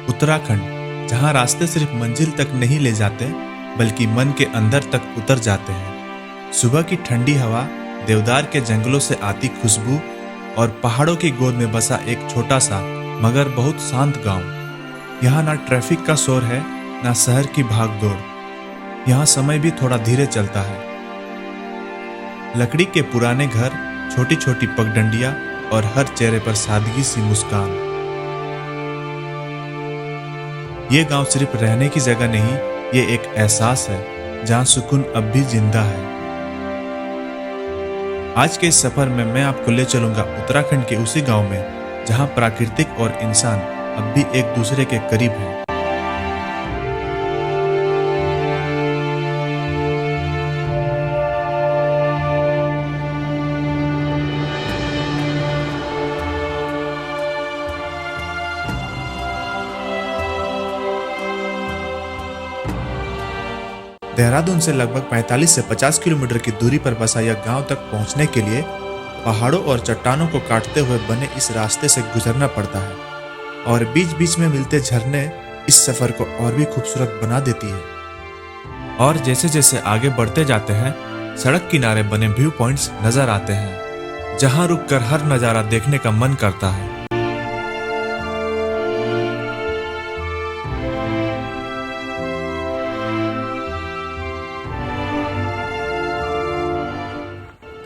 उत्तराखंड, जहाँ रास्ते सिर्फ मंजिल तक नहीं ले जाते बल्कि मन के अंदर तक उतर जाते हैं। सुबह की ठंडी हवा, देवदार के जंगलों से आती खुशबू और पहाड़ों की गोद में बसा एक छोटा सा मगर बहुत शांत गांव। यहाँ ना ट्रैफिक का शोर है, ना शहर की भागदौड़। यहाँ समय भी थोड़ा धीरे चलता है। लकड़ी के पुराने घर, छोटी छोटी पगडंडियां और हर चेहरे पर सादगी सी मुस्कान। ये गांव सिर्फ रहने की जगह नहीं, ये एक एहसास है जहां सुकून अब भी जिंदा है। आज के इस सफर में मैं आपको ले चलूंगा उत्तराखंड के उसी गांव में जहां प्राकृतिक और इंसान अब भी एक दूसरे के करीब हैं। देहरादून से लगभग 45 से 50 किलोमीटर की दूरी पर बसा यह गांव तक पहुंचने के लिए पहाड़ों और चट्टानों को काटते हुए बने इस रास्ते से गुजरना पड़ता है, और बीच बीच में मिलते झरने इस सफर को और भी खूबसूरत बना देती है। और जैसे जैसे आगे बढ़ते जाते हैं, सड़क किनारे बने व्यू पॉइंट्स नजर आते हैं, जहां रुककर हर नजारा देखने का मन करता है।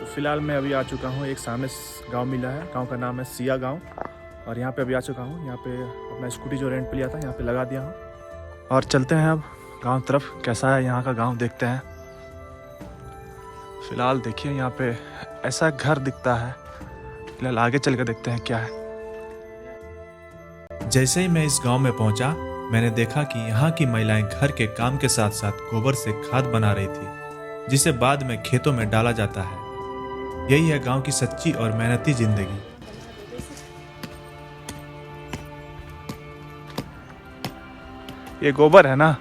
फिलहाल मैं अभी आ चुका हूँ, एक सामने गांव मिला है। गांव का नाम है सिया गांव, और यहाँ पे अभी आ चुका हूँ। यहाँ पे अपना स्कूटी जो रेंट पे लिया था यहाँ पे लगा दिया हूँ, और चलते हैं अब गांव तरफ। कैसा है यहाँ का गांव देखते हैं। फिलहाल देखिए यहाँ पे ऐसा घर दिखता है। फिलहाल आगे चल कर देखते हैं क्या है। जैसे ही मैं इस गाँव में पहुँचा, मैंने देखा कि यहाँ की महिलाएं घर के काम के साथ साथ गोबर से खाद बना रही थी, जिसे बाद में खेतों में डाला जाता है। यही है गांव की सच्ची और मेहनती जिंदगी। ये गोबर है ना,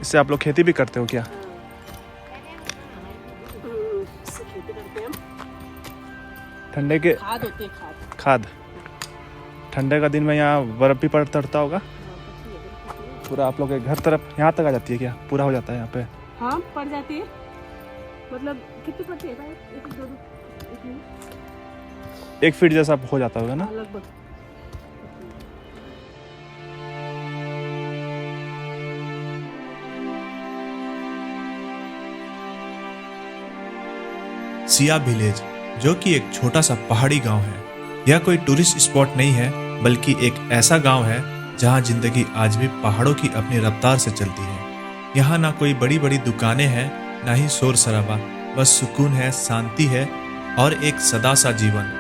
इससे आप लोग खेती भी करते हो क्या? ठंडे के खाद होती है, खाद। ठंडे का दिन में यहाँ बर्फ भी पड़ता होगा पूरा। आप लोग के घर तरफ यहाँ तक आ जाती है क्या? पूरा हो जाता है यहाँ पे? हाँ, पड़ जाती है। मतलब कितनी पड़ती है? एक फीट जैसा हो जाता होगा ना लगभग। सिया विलेज, जो कि एक छोटा सा पहाड़ी गांव है। यह कोई टूरिस्ट स्पॉट नहीं है, बल्कि एक ऐसा गांव है जहां जिंदगी आज भी पहाड़ों की अपनी रफ्तार से चलती है। यहाँ ना कोई बड़ी बड़ी दुकानें हैं, ना ही शोर शराबा, बस सुकून है, शांति है और एक सदा सा जीवन।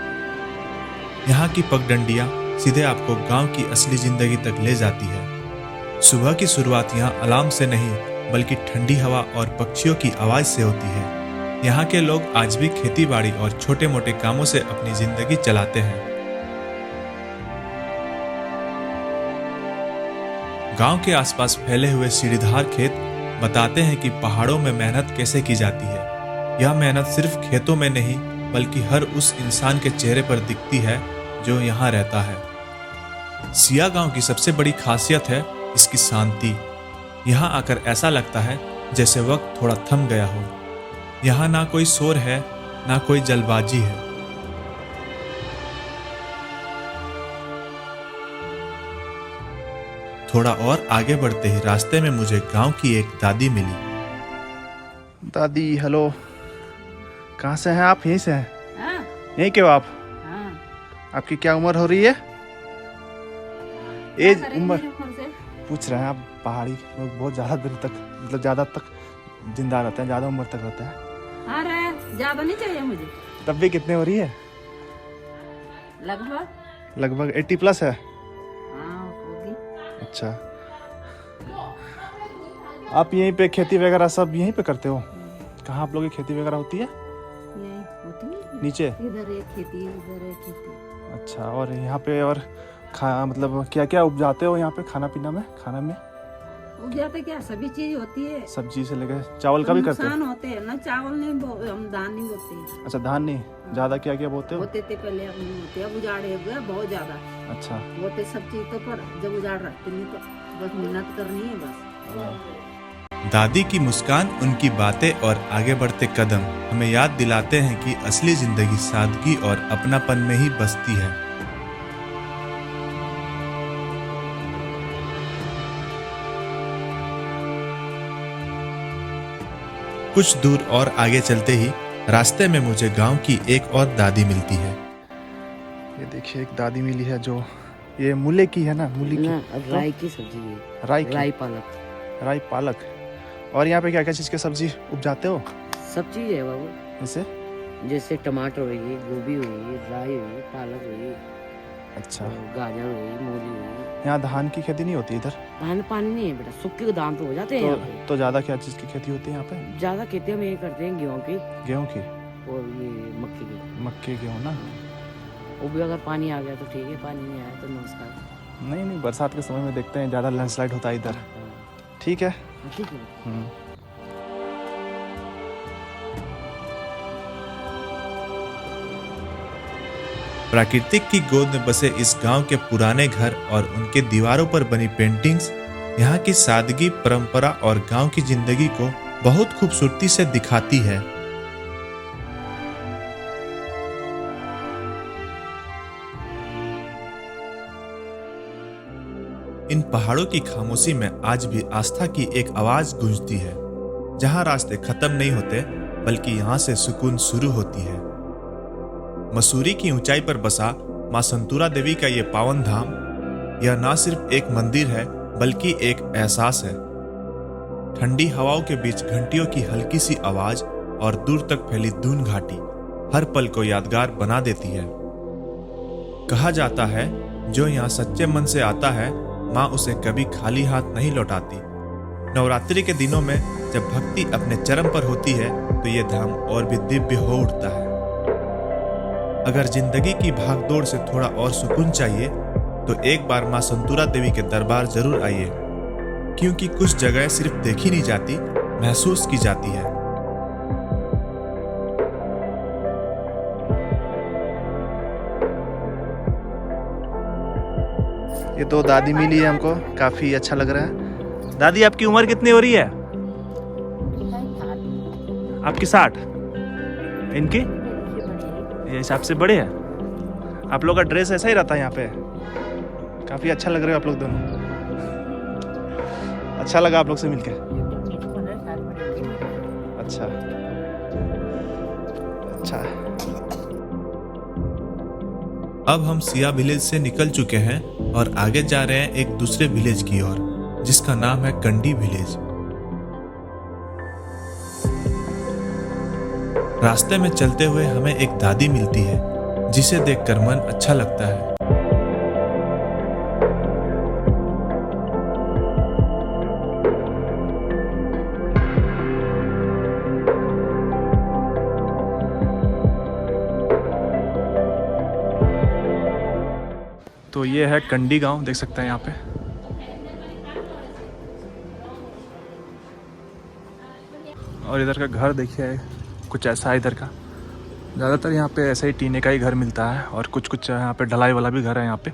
यहाँ की पगडंडियाँ सीधे आपको गांव की असली जिंदगी तक ले जाती है। सुबह की शुरुआत यहाँ अलार्म से नहीं, बल्कि ठंडी हवा और पक्षियों की आवाज से होती है। यहाँ के लोग आज भी खेती बाड़ी और छोटे मोटे कामों से अपनी जिंदगी चलाते हैं। गांव के आसपास फैले हुए सीढ़ीदार खेत बताते हैं कि पहाड़ों में मेहनत कैसे की जाती है। यह मेहनत सिर्फ खेतों में नहीं, बल्कि हर उस इंसान के चेहरे पर दिखती है जो यहाँ रहता है। सिया गांव की सबसे बड़ी खासियत है इसकी शांति। यहाँ आकर ऐसा लगता है जैसे वक्त थोड़ा थम गया हो। यहाँ ना कोई शोर है, ना कोई जल्दबाजी है। थोड़ा और आगे बढ़ते ही रास्ते में मुझे गांव की एक दादी मिली। दादी हेलो, कहाँ से हैं आप? यहीं से हैं? हाँ। यहीं के हो आप? हाँ। आपकी क्या उम्र हो रही है? एज उम्र से? पूछ रहे हैं आप। पहाड़ी लोग बहुत ज्यादा दिन तक, मतलब ज्यादा तक जिंदा रहते हैं, ज्यादा उम्र तक रहते हैं। अरे ज्यादा नहीं चाहिए मुझे। तब भी कितने हो रही है? लगभग 80 प्लस है। हाँ, होगी। अच्छा, आप यहीं पे खेती वगैरह सब यहीं पे करते हो? कहाँ आप लोग की खेती वगैरह होती है? ये होती है नीचे? इधर एक खेती, उधर एक खेती। अच्छा, और यहाँ पे और मतलब क्या क्या उपजाते हो यहाँ पे खाना पीना में? खाना में उग जाते क्या सभी चीज होती है। सब्जी से लेकर चावल का भी करते हैं? नुकसान होते हैं ना, चावल नहीं हम धान नहीं बोते हैं। अच्छा धान नहीं, ज़्यादा क्या क्या बोते हो? होते थे पहले, अब नहीं होते, अब उजाड़ हो गया बहुत ज्यादा। अच्छा। होते सब चीज तो, पर जब उजाड़ रखते नहीं तो बस मेहनत करनी है बस। दादी की मुस्कान, उनकी बातें और आगे बढ़ते कदम हमें याद दिलाते हैं कि असली जिंदगी सादगी और अपनापन में ही बसती है। कुछ दूर और आगे चलते ही रास्ते में मुझे गांव की एक और दादी मिलती है। ये देखिए एक दादी मिली है जो ये मूले की है ना, मूली की ना राई की सब्जी है, राई की, राई पालक, राई पालक। और यहाँ पे क्या क्या चीज़ की सब्जी उपजाते हो? सब चीज है बाबू। जैसे जैसे टमाटर हुई, गोभी हुई, राई हुई, पालक हुई, अच्छा, और गाजर हुई, मूली हुई। यहाँ धान की खेती नहीं होती इधर? धान पानी नहीं है बेटा, सूखे के दाम पे हो जाते हैं यहाँ पे। तो ज़्यादा क्या चीज़ की खेती होती है यहाँ पे? ज्यादा खेती हम ये करते हैं गेहूँ की गेहूँ की, और ये मक्के की। मक्के गेहूँ ना। वो भी अगर पानी आ गया तो ठीक है, पानी नहीं आया तो नमस्कार। नहीं नहीं, बरसात के समय में देखते हैं ज़्यादा लैंडस्लाइड होता है इधर। हाँ, ठीक है। ठीक है। प्राकृतिक की गोद में बसे इस गांव के पुराने घर और उनके दीवारों पर बनी पेंटिंग्स यहाँ की सादगी, परंपरा और गांव की जिंदगी को बहुत खूबसूरती से दिखाती है। इन पहाड़ों की खामोशी में आज भी आस्था की एक आवाज गूंजती है, जहां रास्ते खत्म नहीं होते बल्कि यहां से सुकून शुरू होती है। मसूरी की ऊंचाई पर बसा मां संतूरा देवी का ये पावन धाम, यह ना सिर्फ एक मंदिर है बल्कि एक एहसास है। ठंडी हवाओं के बीच घंटियों की हल्की सी आवाज और दूर तक फैली दून घाटी हर पल को यादगार बना देती है। कहा जाता है जो यहाँ सच्चे मन से आता है, माँ उसे कभी खाली हाथ नहीं लौटाती। नवरात्रि के दिनों में जब भक्ति अपने चरम पर होती है तो ये धाम और भी दिव्य हो उठता है। अगर जिंदगी की भागदौड़ से थोड़ा और सुकून चाहिए तो एक बार मां संतूरा देवी के दरबार जरूर आइए, क्योंकि कुछ जगह सिर्फ देखी नहीं जाती, महसूस की जाती है। ये दो दादी मिली है हमको, काफ़ी अच्छा लग रहा है। दादी आपकी उम्र कितनी हो रही है? आपकी 60? इनकी ये हिसाब से बड़े हैं। आप लोग का ड्रेस ऐसा ही रहता है यहाँ पे, काफ़ी अच्छा लग रहे हो आप लोग दोनों। अच्छा लगा आप लोग से मिलके। अच्छा अच्छा। अब हम सिया विलेज से निकल चुके हैं और आगे जा रहे हैं एक दूसरे विलेज की ओर, जिसका नाम है कंडी विलेज। रास्ते में चलते हुए हमें एक दादी मिलती है जिसे देखकर मन अच्छा लगता है। तो ये है कंडी गांव, देख सकते हैं यहाँ पे। और इधर का घर देखिए, कुछ ऐसा है इधर का। ज़्यादातर यहाँ पे ऐसे ही टीने का ही घर मिलता है, और कुछ कुछ यहाँ पे ढलाई वाला भी घर है यहाँ पे।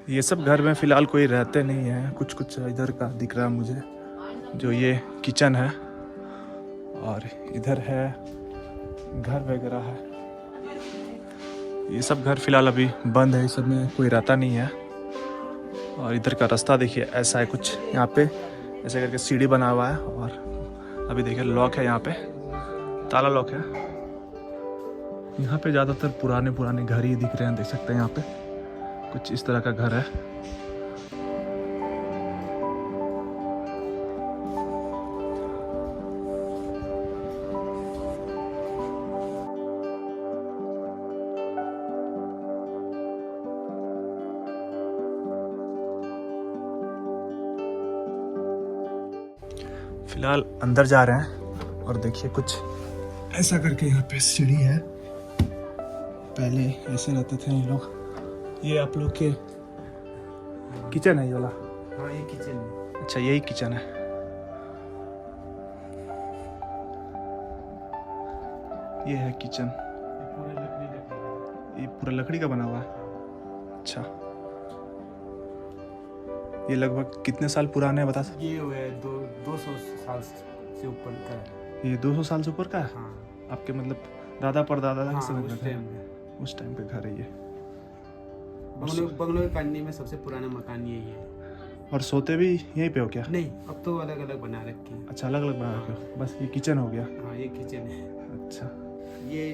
ये सब घर में फ़िलहाल कोई रहते नहीं है। कुछ कुछ इधर का दिख रहा है मुझे, जो ये किचन है, और इधर है घर वगैरह है। ये सब घर फ़िलहाल अभी बंद है, इस सब में कोई रहता नहीं है। और इधर का रास्ता देखिए, ऐसा है कुछ यहाँ पे, ऐसे करके सीढ़ी बना हुआ है। और अभी देखिए लॉक है यहाँ पे, ताला लॉक है। यहाँ पे ज़्यादातर पुराने पुराने घर ही दिख रहे हैं, देख सकते हैं यहाँ पे कुछ इस तरह का घर है। फिलहाल अंदर जा रहे हैं और देखिए कुछ ऐसा करके यहाँ पे सीढ़ी है। पहले ऐसे रहते थे ये लोग। ये आप लोग के किचन है ये वाला? हाँ ये किचन है। अच्छा यही किचन है। ये है किचन। ये पूरा लकड़ी का बना हुआ है। अच्छा ये लगभग कितने साल पुराने हैं बता सकते? ये हुआ है 200 साल से ऊपर का है। ये 200 साल से ऊपर का है? हाँ आपके मतलब दादा परदादा हाँ, के समय उस का टाइम घर? में उस टाइम पे घर है ये। बंगलों की कॉलोनी में सबसे पुराना मकान यही है। और सोते भी यहीं पे हो क्या? नहीं अब तो अलग अलग बना रखी है। अच्छा अलग अलग बना रखे हो। बस ये किचन हो गया। हाँ ये किचन है। अच्छा ये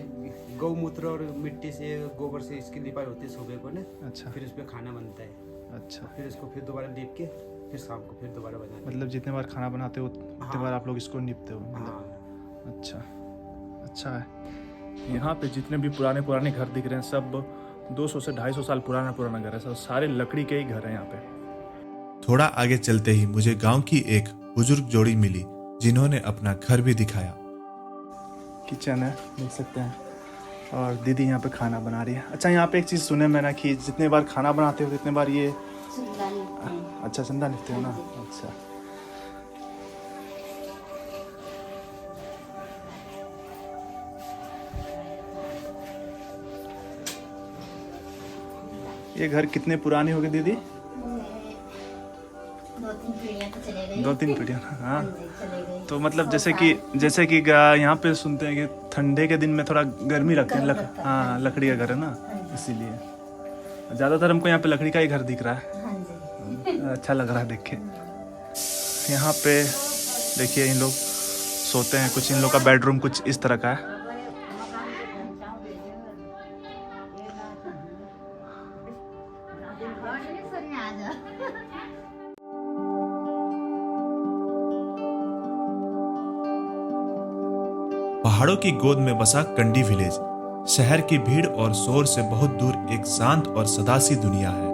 गौमूत्र और मिट्टी से गोबर से इसकी लिपाई होती है सुबह को ना, अच्छा फिर उस पर खाना बनता है। अच्छा। फिर इसको फिर दोबारा लीप के फिर शाम को फिर दोबारा बनाते हैं। मतलब जितने बार खाना बनाते हो उतने हाँ। बार आप लोग इसको निपते हो मतलब? हाँ अच्छा अच्छा है। यहाँ पे जितने भी पुराने पुराने घर दिख रहे हैं सब 200 से 250 साल पुराना पुराना घर है। सब सारे लकड़ी के ही घर हैं यहाँ पे। थोड़ा आगे चलते ही मुझे गांव की एक बुजुर्ग जोड़ी मिली जिन्होंने अपना घर भी दिखाया। किचन है देख सकते हैं। और दीदी यहाँ पे खाना बना रही है। अच्छा यहाँ पे एक चीज़ सुने मैंने कि जितने बार खाना बनाते हो उतने बार ये अच्छा चंदा लिखते हो ना? अच्छा ये घर कितने पुराने हो गए दीदी? 2-3 पीढ़ियाँ हाँ। तो मतलब जैसे कि यहाँ पे सुनते हैं कि ठंडे के दिन में थोड़ा गर्मी रखते हैं हाँ लकड़ी का घर है ना इसीलिए। ज़्यादातर हमको यहाँ पे लकड़ी का ही घर दिख रहा है। अच्छा लग रहा है देख के। यहाँ पे देखिए इन लोग सोते हैं। कुछ इन लोग का बेडरूम कुछ इस तरह का है। पहाड़ों की गोद में बसा कंडी विलेज शहर की भीड़ और शोर से बहुत दूर एक शांत और सदासी दुनिया है।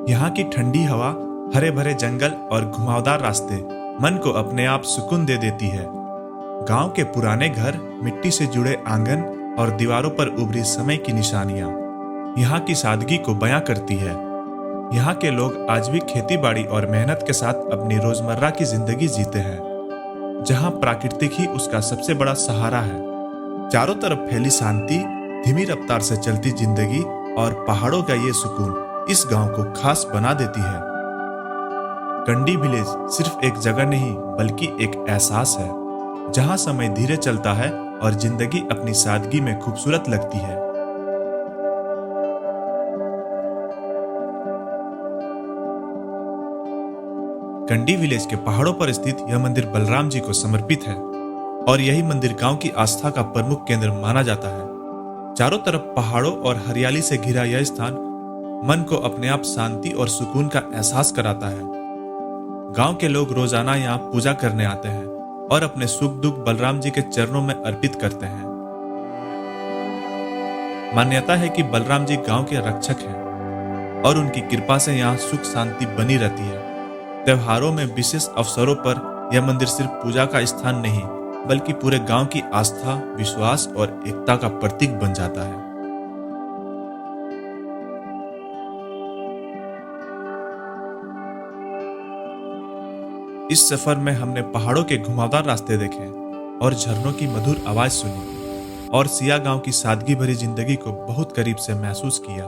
यहाँ की ठंडी हवा, हरे भरे जंगल और घुमावदार रास्ते मन को अपने आप सुकून दे देती है। गांव के पुराने घर, मिट्टी से जुड़े आंगन और दीवारों पर उभरी समय की निशानियां यहाँ की सादगी को बयां करती है। यहाँ के लोग आज भी खेती बाड़ी और मेहनत के साथ अपनी रोजमर्रा की जिंदगी जीते हैं, जहां प्राकृतिक ही उसका सबसे बड़ा सहारा है। चारों तरफ फैली शांति, धीमी रफ्तार से चलती जिंदगी और पहाड़ों का ये सुकून इस गांव को खास बना देती है। कंडी विलेज सिर्फ एक जगह नहीं बल्कि एक एहसास है, जहां समय धीरे चलता है और जिंदगी अपनी सादगी में खूबसूरत लगती है। कंडी विलेज के पहाड़ों पर स्थित यह मंदिर बलराम जी को समर्पित है और यही मंदिर गांव की आस्था का प्रमुख केंद्र माना जाता है। चारों तरफ पहाड़ों और हरियाली से घिरा यह स्थान मन को अपने आप शांति और सुकून का एहसास कराता है। गांव के लोग रोजाना यहाँ पूजा करने आते हैं और अपने सुख दुख बलराम जी के चरणों में अर्पित करते हैं। मान्यता है कि बलराम जी गांव के रक्षक हैं और उनकी कृपा से यहाँ सुख शांति बनी रहती है। त्योहारों में विशेष अवसरों पर यह मंदिर सिर्फ पूजा का स्थान नहीं बल्कि पूरे गांव की आस्था, विश्वास और एकता का प्रतीक बन जाता है। इस सफर में हमने पहाड़ों के घुमावदार रास्ते देखे और झरनों की मधुर आवाज सुनी और सिया गांव की सादगी भरी जिंदगी को बहुत करीब से महसूस किया।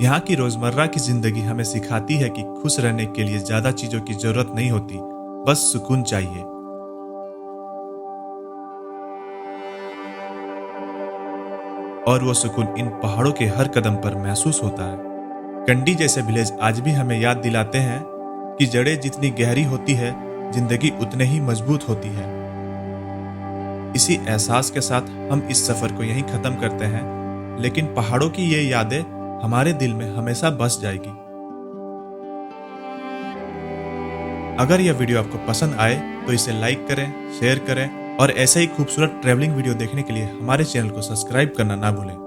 यहाँ की रोजमर्रा की जिंदगी हमें सिखाती है कि खुश रहने के लिए ज्यादा चीजों की जरूरत नहीं होती, बस सुकून चाहिए। और वो सुकून इन पहाड़ों के हर कदम पर महसूस होता है। कंडी जैसे विलेज आज भी हमें याद दिलाते हैं कि जड़ें जितनी गहरी होती है, जिंदगी उतने ही मजबूत होती है। इसी एहसास के साथ हम इस सफर को यहीं खत्म करते हैं, लेकिन पहाड़ों की ये यादें हमारे दिल में हमेशा बस जाएगी। अगर यह वीडियो आपको पसंद आए तो इसे लाइक करें, शेयर करें और ऐसे ही खूबसूरत ट्रैवलिंग वीडियो देखने के लिए हमारे चैनल को सब्सक्राइब करना ना भूलें।